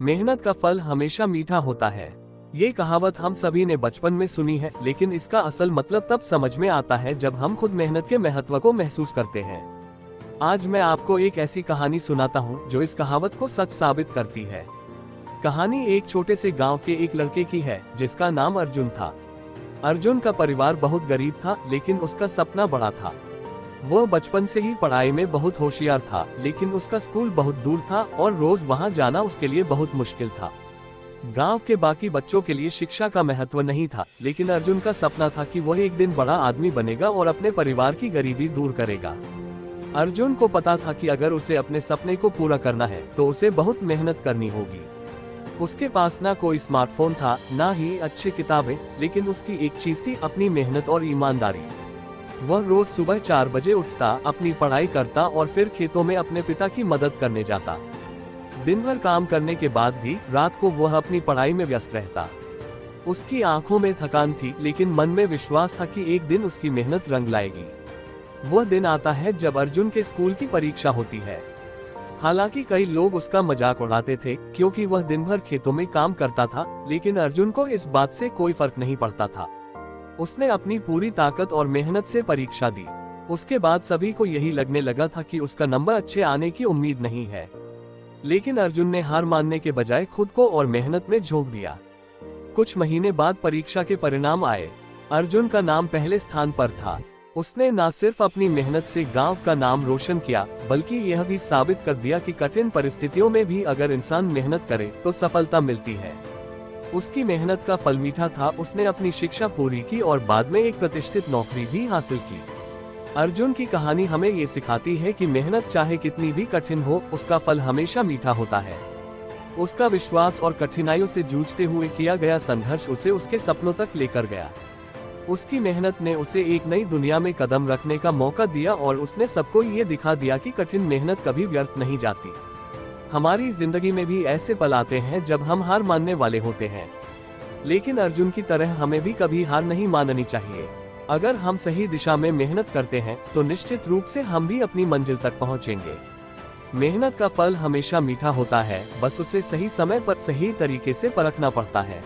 मेहनत का फल हमेशा मीठा होता है। ये कहावत हम सभी ने बचपन में सुनी है, लेकिन इसका असल मतलब तब समझ में आता है जब हम खुद मेहनत के महत्व को महसूस करते हैं। आज मैं आपको एक ऐसी कहानी सुनाता हूँ जो इस कहावत को सच साबित करती है। कहानी एक छोटे से गांव के एक लड़के की है जिसका नाम अर्जुन था। अर्जुन का परिवार बहुत गरीब था, लेकिन उसका सपना बड़ा था। वो बचपन से ही पढ़ाई में बहुत होशियार था, लेकिन उसका स्कूल बहुत दूर था और रोज वहां जाना उसके लिए बहुत मुश्किल था। गांव के बाकी बच्चों के लिए शिक्षा का महत्व नहीं था, लेकिन अर्जुन का सपना था कि वह एक दिन बड़ा आदमी बनेगा और अपने परिवार की गरीबी दूर करेगा। अर्जुन को पता था कि अगर उसे अपने सपने को पूरा करना है तो उसे बहुत मेहनत करनी होगी। उसके पास ना कोई स्मार्टफोन था, ना ही अच्छी किताबें, लेकिन उसकी एक चीज थी, अपनी मेहनत और ईमानदारी। वह रोज सुबह 4 बजे उठता, अपनी पढ़ाई करता और फिर खेतों में अपने पिता की मदद करने जाता। दिन भर काम करने के बाद भी रात को वह अपनी पढ़ाई में व्यस्त रहता। उसकी आंखों में थकान थी, लेकिन मन में विश्वास था कि एक दिन उसकी मेहनत रंग लाएगी। वह दिन आता है जब अर्जुन के स्कूल की परीक्षा होती है। हालांकि कई लोग उसका मजाक उड़ाते थे, क्योंकि वह दिन भर खेतों में काम करता था, लेकिन अर्जुन को इस बात से कोई फर्क नहीं पड़ता था। उसने अपनी पूरी ताकत और मेहनत से परीक्षा दी। उसके बाद सभी को यही लगने लगा था कि उसका नंबर अच्छे आने की उम्मीद नहीं है, लेकिन अर्जुन ने हार मानने के बजाय खुद को और मेहनत में झोंक दिया। कुछ महीने बाद परीक्षा के परिणाम आए। अर्जुन का नाम पहले स्थान पर था। उसने न सिर्फ अपनी मेहनत से गांव का नाम रोशन किया, बल्कि यह भी साबित कर दिया कि कठिन परिस्थितियों में भी अगर इंसान मेहनत करे तो सफलता मिलती है। उसकी मेहनत का फल मीठा था। उसने अपनी शिक्षा पूरी की और बाद में एक प्रतिष्ठित नौकरी भी हासिल की। अर्जुन की कहानी हमें ये सिखाती है कि मेहनत चाहे कितनी भी कठिन हो, उसका फल हमेशा मीठा होता है। उसका विश्वास और कठिनाइयों से जूझते हुए किया गया संघर्ष उसे उसके सपनों तक लेकर गया। उसकी मेहनत ने उसे एक नई दुनिया में कदम रखने का मौका दिया और उसने सबको ये दिखा दिया कि कठिन मेहनत कभी व्यर्थ नहीं जाती। हमारी जिंदगी में भी ऐसे पल आते हैं जब हम हार मानने वाले होते हैं, लेकिन अर्जुन की तरह हमें भी कभी हार नहीं माननी चाहिए। अगर हम सही दिशा में मेहनत करते हैं तो निश्चित रूप से हम भी अपनी मंजिल तक पहुंचेंगे। मेहनत का फल हमेशा मीठा होता है, बस उसे सही समय पर सही तरीके से परखना पड़ता है।